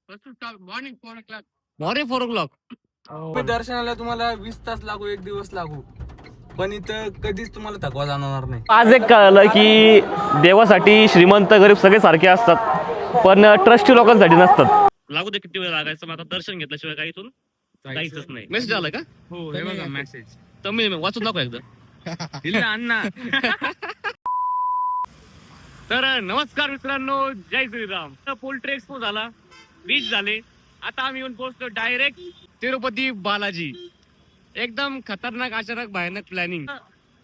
Morning 4 o'clock. Morning 4 o'clock. दर्शनाला तुम्हाला 20 तास लागू, 1 दिवस लागू, पण इथं कधीच तुम्हाला थकवा जाणवणार नाही. आज एक कळलं की देवासाठी श्रीमंत गरीब सगळे सारखे असतात, पण ट्रस्टी लोकांसाठी नसतात. लागू दे किती वेळ लागायचं, मग आता दर्शन घेतल्याशिवाय काही इथून जायचंच नाही. मेसेज आलाय का? हो, हे बघा मेसेज. तमिळ वाचून दाखव एकदा. अण्णा. तर नमस्कार मित्रांनो, जय श्रीराम. पोल्ट्री एक्सपो झाला, बीच झाले, आता आम्ही येऊन पोहोचलो डायरेक्ट तिरुपती बालाजी. एकदम खतरनाक, अचानक, भयानक प्लॅनिंग.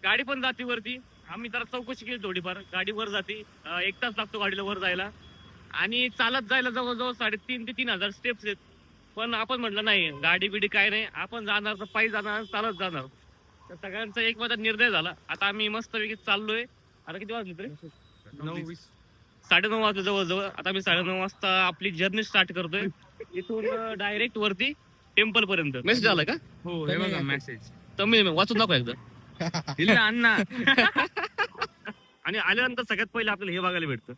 गाडी पण जाते वरती. आम्ही तर चौकशी केली थोडीफार. गाडी वर जाते, 1 तास लागतो गाडीला वर जायला, आणि चालत जायला जवळजवळ 3,500 ते 3,000 स्टेप्स आहेत. पण आपण म्हटलं नाही, गाडी बिडी काय नाही, आपण जाणार तर पायी जाणार, चालत जाणार. तर सगळ्यांचा एक माझा निर्णय झाला. आता आम्ही मस्तपैकी चाललोय. आता किती वाजले तरी? 9:20. 9:30 वाजले जवळजवळ. आता मी 9:30 वाजता आपली जर्नी स्टार्ट करतोय. इथून डायरेक्ट वरती टेम्पल पर्यंत. मेसेज आलाय का? हो, हे बघा मेसेज. तमिळ वाचून दाखव एकदा. अण्णा. आणि आल्यानंतर सगळ्यात पहिले आपल्याला हे बघायला भेटतं,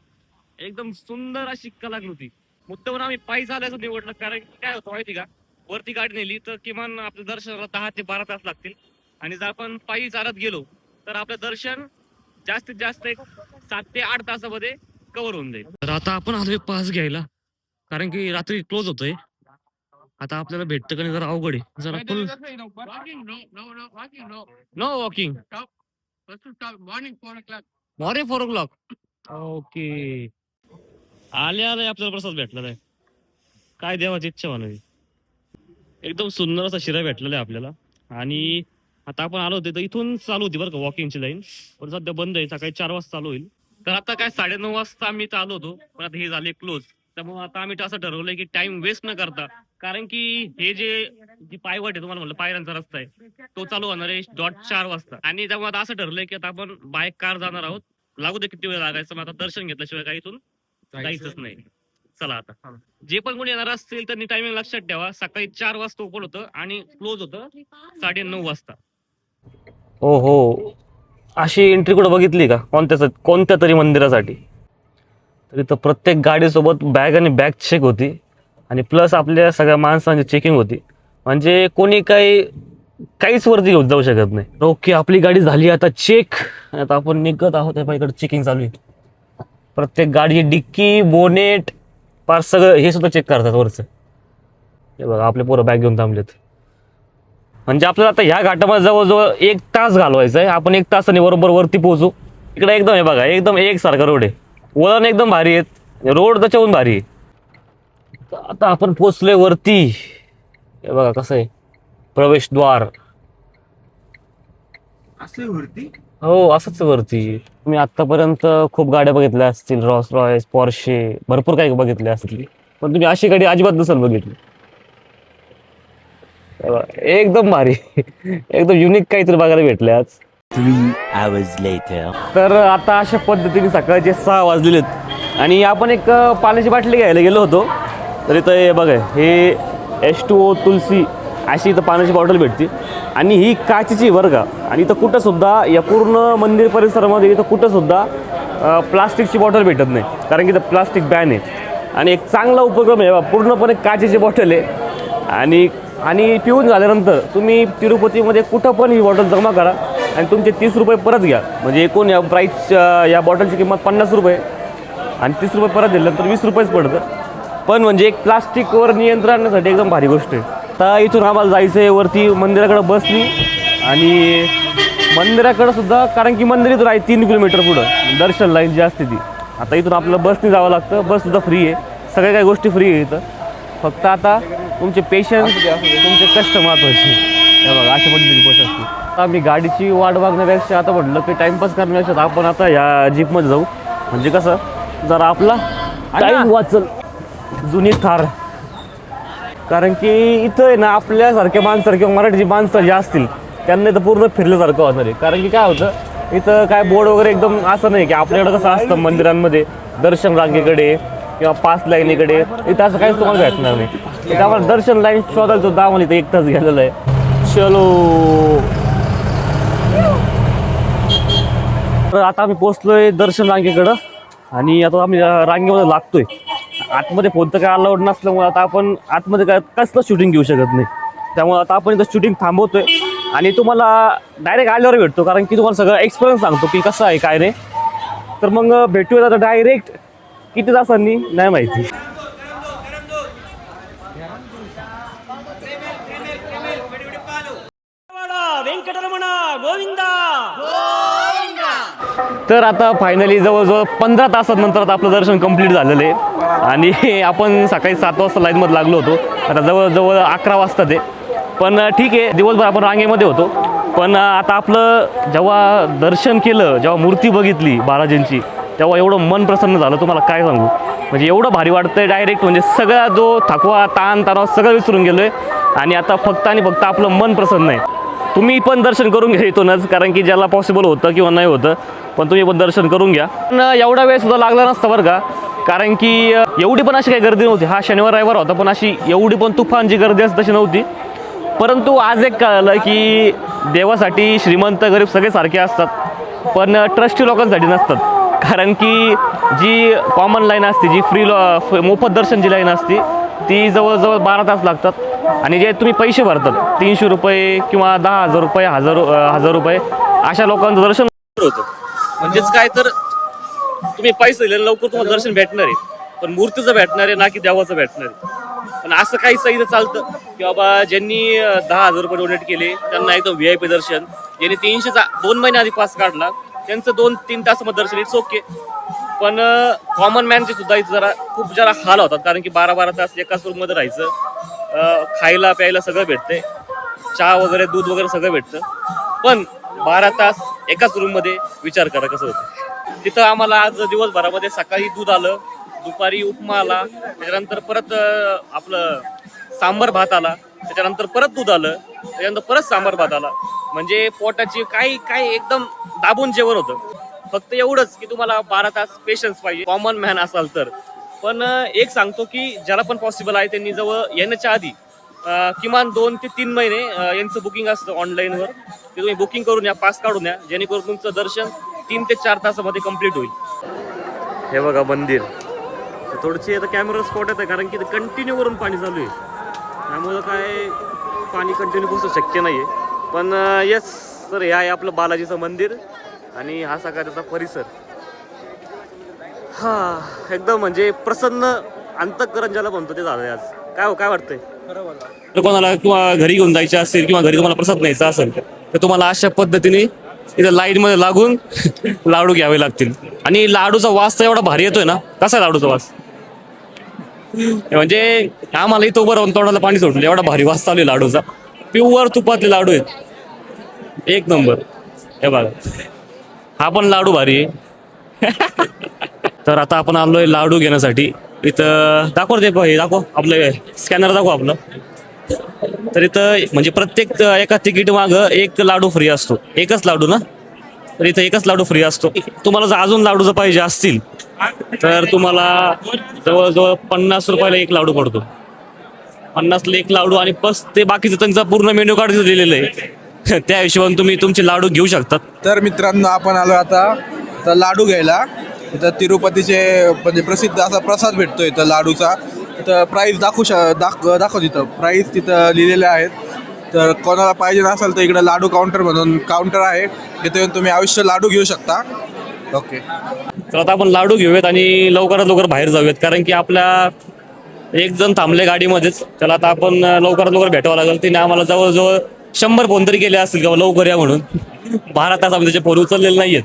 एकदम सुंदर अशी कलाकृती. मुद्दामून आम्ही पायी चालायचं निवडलं, कारण काय होतं माहिती का, वरती गाडी नेली तर किमान आपल्या दर्शनाला 10 ते 12 तास लागतील, आणि जर आपण पायी चालत गेलो तर आपलं दर्शन जास्तीत जास्त 7 ते 8 तासामध्ये कव्हर होऊन जाईल. तर आता आपण आलोय पास घ्यायला, कारण की रात्री क्लोज होतोय. आता आपल्याला भेटतं का नाही जरा अवघड आहे. जरा full Walking, no, walking, no. No walking. Morning 4 o'clock. Morning 4 o'clock. Okay. आल्या आपल्याला प्रसाद भेटलेला आहे. काय देवाची इच्छा म्हणावी. एकदम सुंदर असा शिरा भेटलेला आहे आपल्याला. आणि आता आपण आलो होते तर इथून चालू होती बरं का वॉकिंगची लाईन, पण सध्या बंद आहे. सकाळी 4 वाजता चालू होईल. तर आता काय 9:30 वाजता आम्ही चालू होतो, पण आता हे झाले क्लोज. त्यामुळे आता आम्ही असं ठरवलंय की टाइम वेस्ट न करता, कारण की हे जी पायवाट आहे, तुम्हाला म्हणलं पायऱ्यांचा रस्ता आहे, तो चालू होणार आहे डॉट 4 वाजता. आणि त्यामुळे आता असं ठरलंय की आता आपण बाय कार जाणार आहोत. लागू दे किती वेळ लागायचं, मग आता दर्शन घेतल्याशिवाय काही इथून जायचंच नाही. चला आता जे पण कोणी येणार असतील त्यांनी टायमिंग लक्षात ठेवा. सकाळी 4 वाजता ओपन होतं आणि क्लोज होतं 9:30 वाजता. हो हो, अशी एंट्री कुठं बघितली का कोणत्या तरी मंदिरासाठी? तर इथं प्रत्येक गाडीसोबत बॅग आणि बॅग चेक होती, आणि प्लस आपल्या सगळ्या माणसांची चेकिंग होती. म्हणजे कोणी काहीच वरती घेऊन जाऊ शकत नाही. ओके, आपली गाडी झाली आता चेक. आता आपण निघत आहोत. इकडे चेकिंग चालू आहे. प्रत्येक गाडी डिक्की, बोनेट, पार सगळं हे सुद्धा चेक करतात वरचं. हे बघा, आपले पोरं बॅग घेऊन थांबलेत. म्हणजे आपल्याला आता ह्या घाटामध्ये जवळजवळ 1 तास घालवायचा आहे. आपण 1 तासाने बरोबर वरती पोहोचू. इकडे एकदम हे बघा, एकदम एकसारखा रोड आहे. वळण एकदम भारी आहेत, रोड त्याच्याहून भारी आहे. आता आपण पोहोचलोय वरती. हे बघा कसं आहे प्रवेशद्वार. असं वरती? हो, असंच वरती. तुम्ही आतापर्यंत खूप गाड्या बघितल्या असतील, रॉल्स रॉयस, पॉर्शे, भरपूर काही बघितल्या असतील, पण तुम्ही अशी गाडी अजिबात नसेल बघितली. एकदम भारी, एकदम युनिक काहीतरी बघायला भेटले आज. 3 hours later. तर आता अशा पद्धतीने सकाळचे 6 वाजलेले आहेत, आणि आपण एक पाण्याची बाटली घ्यायला गेलो होतो. तर इथं हे बघा, हे H2O तुलसी अशी इथं पाण्याची बॉटल भेटते, आणि ही काचेची बरं का. आणि इथं कुठंसुद्धा या पूर्ण मंदिर परिसरामध्ये इथं कुठंसुद्धा प्लास्टिकची बॉटल भेटत नाही, कारण की इथं प्लास्टिक बॅन आहे. आणि एक चांगला उपक्रम आहे, पूर्णपणे काचेची बॉटल आहे. आणि पिऊन झाल्यानंतर तुम्ही तिरुपतीमध्ये कुठं पण ही बॉटल जमा करा, आणि तुमचे 30 रुपये परत घ्या. म्हणजे एकूण या प्राईस, या बॉटलची किंमत 50 रुपये, आणि 30 रुपये परत दिल्यानंतर 20 रुपयेच पडतं. पण म्हणजे एक प्लास्टिकवर नियंत्रण आणण्यासाठी एकदम भारी गोष्ट आहे. आता इथून आम्हाला जायचं आहे वरती मंदिराकडे बसनी, आणि मंदिराकडे सुद्धा, कारण की मंदिर इथून आहे 3 किलोमीटर पुढं दर्शन लाईन जी असते ती. आता इथून आपल्याला बसनी जावं लागतं. बससुद्धा फ्री आहे, सगळ्या काही गोष्टी फ्री आहे इथं. फक्त आता तुमचे पेशन्स, तुमचे कष्ट महत्त्वाचे. हे बघा, अशा पद्धतीची बस असते. आता आम्ही गाडीची वाट बघण्यापेक्षा आता म्हटलं की टाइमपास करण्यापेक्षा आपण आता या जीपमध्ये जाऊ, म्हणजे कसं जरा आपला टाईम वाचल. जुनी थार, कारण की इथं आहे ना, आपल्यासारख्या माणसासारखे किंवा मराठी माणसं जे असतील त्यांना इथं पूर्ण फिरल्यासारखं होणार आहे. कारण की काय होतं, इथं काय बोर्ड वगैरे एकदम असं नाही की आपल्याकडं कसं असतं मंदिरांमध्ये दर्शन रांगेकडे किंवा पास लाईनीकडे. इथं असं काहीच तुम्हाला भेटणार नाही. इथं आम्हाला दर्शन लाईन शोधायला सुद्धा आम्हाला इथं 1 तास गेलेला आहे. चलो, तर आता आम्ही पोहोचलोय दर्शन रांगेकडं, आणि आता आम्ही रांगेमध्ये लागतोय. आतमध्ये फोन तर काय अलाउड नसल्यामुळे आता आपण आतमध्ये काय कसलं शूटिंग घेऊ शकत नाही. त्यामुळे आता आपण इथं शूटिंग थांबवतोय आणि तुम्हाला डायरेक्ट आल्यावर भेटतो, कारण की तुम्हाला सगळं एक्सपिरियन्स सांगतो की कसं आहे काय नाही. तर मग भेटूया आता डायरेक्ट किती तासांनी नाही माहिती. तर आता फायनली जवळजवळ 15 तासानंतर आता आपलं दर्शन कंप्लीट झालेलं आहे आणि आपण सकाळी 7 वाजता लाईनमध्ये लागलो होतो. आता जवळजवळ 11 वाजता ते पण ठीक आहे, दिवसभर आपण रांगेमध्ये होतो. पण आता आपलं जेव्हा दर्शन केलं, जेव्हा मूर्ती बघितली बालाजींची, तेव्हा एवढं मन प्रसन्न झालं तुम्हाला काय सांगू. म्हणजे एवढं भारी वाटतंय डायरेक्ट, म्हणजे सगळा जो थकवा ताण तणाव सगळं विसरून गेलो आहे आणि आता फक्त आणि फक्त आपलं मन प्रसन्न आहे. तुम्ही पण दर्शन करून घ्या इथूनच, कारण की ज्याला पॉसिबल होतं किंवा नाही होतं, पण तुम्ही पण दर्शन करून घ्या. पण एवढा वेळ सुद्धा लागला नसता बरं का, कारण की एवढी पण अशी काही गर्दी नव्हती. हा शनिवार रविवार होता, पण अशी एवढी पण तुफानची गर्दी असं तशी नव्हती. परंतु आज एक कळलं की देवासाठी श्रीमंत गरीब सगळे सारखे असतात, पण ट्रस्टी लोकांसाठी नसतात. कारण की जी कॉमन लाईन असते, जी मोफत दर्शनची लाईन असते, ती जवळजवळ 12 तास लागतात. आणि जे तुम्ही पैसे भरतात 300 रुपये किंवा 10,000 रुपये, हजार रुपये, अशा लोकांचं दर्शन होतं. म्हणजेच काय, तर तुम्ही पैसे दिले लवकर तुम्हाला दर्शन भेटणार आहे, पण मूर्तीचं भेटणार आहे ना की देवाचं भेटणार आहे. पण असं काही सही चालतं की बाबा ज्यांनी 10,000 रुपये डोनेट केले त्यांना एकदम VIP दर्शन, ज्यांनी 300चा 2 महिने आधी पास काढला त्यांचं 2-3 तासामध्ये दर्शन, इट्स ओके. पण कॉमन मॅनचे सुद्धा इथं जरा हाल होतात, कारण की 12-12 तास एकाच रूममध्ये राहायचं. खायला प्यायला सगळं भेटतंय, चहा वगैरे दूध वगैरे सगळं भेटतं, पण 12 तास एकाच रूममध्ये विचार करा कसं होतं. तिथं आम्हाला आज दिवसभरामध्ये सकाळी दूध आलं, दुपारी उपमा आला, त्याच्यानंतर परत आपलं सांबार भात आला, त्याच्यानंतर परत दूध आलं, त्याच्यानंतर परत सांबार भात आला. म्हणजे पोटाची काही एकदम दाबून जेवण होतं. फक्त एवढंच की तुम्हाला 12 तास पेशन्स पाहिजे कॉमन मॅन असाल तर. पण एक सांगतो की ज्याला पण पॉसिबल आहे त्यांनी जवळ येण्याच्या आधी किमान 2 ते 3 महिने यांचं बुकिंग असतं ऑनलाईनवर, ते तुम्ही बुकिंग करून या, पास काढून या, जेणेकरून तुमचं दर्शन 3 ते 4 तासामध्ये कंप्लीट होईल. हे बघा मंदिर, थोडीशी आता कॅमेरा स्पॉट येत आहे, कारण की कंटिन्यू वरून पाणी चालू आहे, त्यामुळं काय पाणी कंटिन्यू पोहोचणं शक्य नाही आहे. पण येस सर, हे आहे आपलं बालाजीचं मंदिर आणि हा सगळा त्याचा परिसर. हा एकदम म्हणजे प्रसन्न अंतःकरण ज्याला म्हणतो ते झालं आज. काय वाटतंय? तर कोणाला किंवा घरी घेऊन जायचं असेल किंवा घरी तुम्हाला प्रसाद न्यायचा असेल तर तुम्हाला अशा पद्धतीने इथं लाईनमध्ये लागून लाडू घ्यावे लागतील. आणि लाडूचा वास तर एवढा भारी येतोय ना, कसा लाडूचा वास, म्हणजे आम्हाला इथं उभं राहून तोंडाला पाणी सोडलं, एवढा भारी वास चालू आहे लाडूचा. प्युअर तुपातले लाडू आहेत, एक नंबर. हे बघा, हा पण लाडू भारी आहे. तर आता आपण आलोय लाडू घेण्यासाठी. इथं दाखव ते, हे दाखव आपलं स्कॅनर, दाखव आपलं. तर इथं म्हणजे प्रत्येक एका तिकीट मागं एक लाडू फ्री असतो, एकच लाडू ना, तर इथं एकच लाडू फ्री असतो. तुम्हाला जर अजून लाडू जर पाहिजे असतील तर तुम्हाला जवळजवळ 50 रुपयाला एक लाडू पडतो. 50ला एक लाडू, आणि प्लस ते बाकीचं त्यांचा पूर्ण मेन्यू कार्ड दिलेलं आहे, त्या हिशोबाने तुम्ही तुमचे लाडू घेऊ शकतात. तर मित्रांनो, आपण आलो आता तर लाडू घ्यायला. इथं तिरुपतीचे म्हणजे प्रसिद्ध असा प्रसाद भेटतो इथं लाडूचा. तर प्राईस दाखव तिथं प्राईस तिथं लिहिलेले आहेत. तर कोणाला पाहिजे नसेल तर इकडं लाडू काउंटर म्हणून काउंटर आहे, तिथे येऊन तुम्ही आयुष्य लाडू घेऊ शकता. ओके, तर आता आपण लाडू घेऊयात आणि लवकरात लवकर बाहेर जाऊयात, कारण की आपल्या एक जण थांबले गाडीमध्येच, त्याला आता आपण लवकरात लवकर भेटावं लागेल. तिने आम्हाला जवळजवळ 100 फोन तरी केले असतील किंवा लवकर या म्हणून. 12 तास आम्ही त्याचे फोन उचललेले नाहीयेत.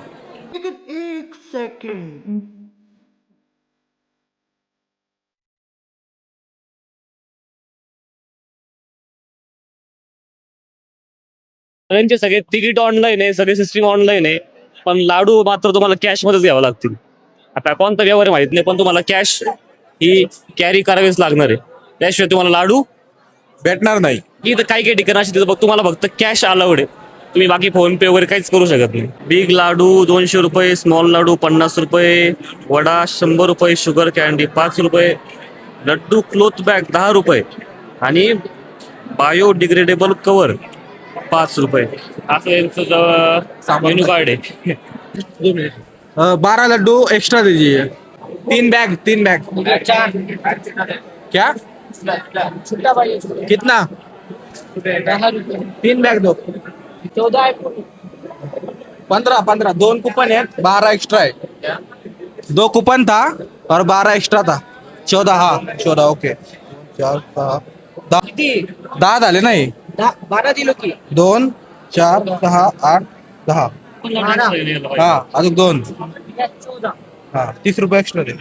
त्यांचे सगळे तिकीट ऑनलाईन आहे, सगळे सिस्टीम ऑनलाईन आहे, पण लाडू मात्र तुम्हाला कॅशमध्येच घ्यावं लागतील. आता कोणता व्यवहार माहित नाही, पण तुम्हाला कॅश ही कॅरी करावीच लागणार आहे, त्याशिवाय तुम्हाला लाडू भेटणार नाही. इथं काही ठिकाण अशी तिथं तुम्हाला फक्त कॅश अलाउड आहे, तुम्ही बाकी फोन पे वगैरे काहीच करू शकत नाही. बिग लाडू 200 रुपये, स्मॉल लाडू 50 रुपये, वडा 100 रुपये, शुगर कॅन्डी 5 रुपये, लड्डू क्लोथ बॅग 10 रुपये आणि बायोडिग्रेडेबल कवर 5 रुपये. असं यांचं मेन्यू कार्ड आहे. 12 लड्डू एक्स्ट्रा दीजिए. तीन बैग क्या कितना 3 बैग दो 15 2 कूपन है 12 एक्स्ट्रा है 2 कूपन था और 12 एक्स्ट्रा था 14 हाँ 14 ओके 10 झाले नाही 12 दिलो की 2 4 6 8 10 हा अजून 2 हा 30 रुपये एक्स्ट्रा दे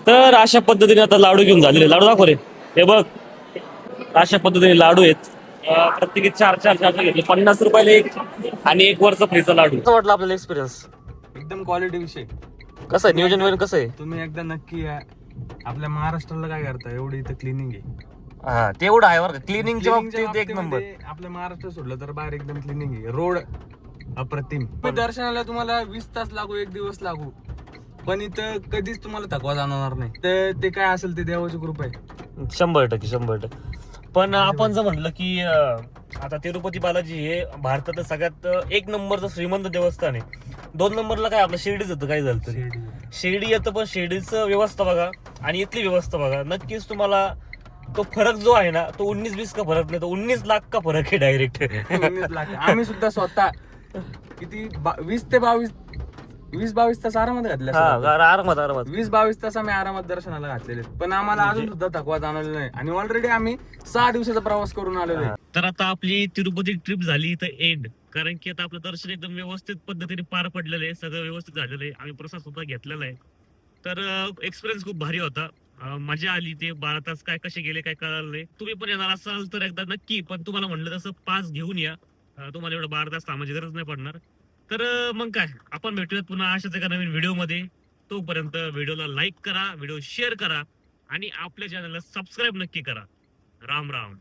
तर अशा पद्धतीने आता लाडू घेऊन झालेले लाडू दाखव रे हे बघ अशा पद्धतीने लाडू आहेत प्रत्येकी चार घेतले 50 रुपयाला एक आणि 1 वर्ष फ्रीचा लाडू कसं वाटलं आपल्याला एक्सपिरियन्स एकदम क्वालिटी विषय कसं आहे नियोजन वगैरे कसं आहे तुम्ही एकदा नक्की या. आपल्या महाराष्ट्राला काय करता एवढी इथं क्लिनिंग आहे हा तेवढं आहे बरं क्लिनिंगच्या Cleaning बाबतीत एक नंबर बाबतीमध्ये आपलं महाराष्ट्र सोडलं तर बाहेर एकदम क्लिनिंग आहे रोड अप्रतिम दर्शनाला तुम्हाला 20 तास लागू 1 दिवस लागू पण इथं कधीच तुम्हाला थकवा जाणवणार नाही तर ते काय असेल ते देवाची कृपा आहे 100% पण आपण जर म्हणलं की आता तिरुपती बालाजी हे भारतातलं सगळ्यात 1 नंबरचं श्रीमंत देवस्थान आहे 2 नंबरला काय आपलं शिर्डीच येतं काय झालं तरी शिर्डी येतं पण शिर्डीचं व्यवस्था बघा आणि इथली व्यवस्था बघा नक्कीच तुम्हाला तो फरक जो आहे ना तो 19-20 का फरक नाही तो 19 लाख का फरक आहे डायरेक्ट 19 लाख आम्ही सुद्धा स्वतः किती 20 ते 22 तास आरामात घातले आरामात 20-22 तास आम्ही आरामात दर्शनाला घातलेले पण आम्हाला अजून सुद्धा थकवा जाणवलेला नाही आणि ऑलरेडी आम्ही 6 दिवसाचा प्रवास करून आलेलो आहे तर आता आपली तिरुपती ट्रिप झाली इथं एंड कारण की आता आपलं दर्शन एकदम व्यवस्थित पद्धतीने पार पडलेलं आहे सगळं व्यवस्थित झालेलं आहे आम्ही प्रसाद सुद्धा घेतलेला आहे तर एक्सपिरियन्स खूप भारी होता मजा आली ते 12 तास काय कसे गेले काय कळालं नाही तुम्ही पण येणार असाल तर एकदा नक्की पण तुम्हाला म्हणलं तसं पास घेऊन या तुम्हाला एवढं 12 तास थांबायची गरज नाही पडणार तर मग काय आपण भेटूयात पुन्हा अशाच एका नवीन व्हिडिओमध्ये तोपर्यंत व्हिडिओला लाईक करा व्हिडिओ शेअर करा आणि आपल्या चॅनलला सबस्क्राईब नक्की करा राम राम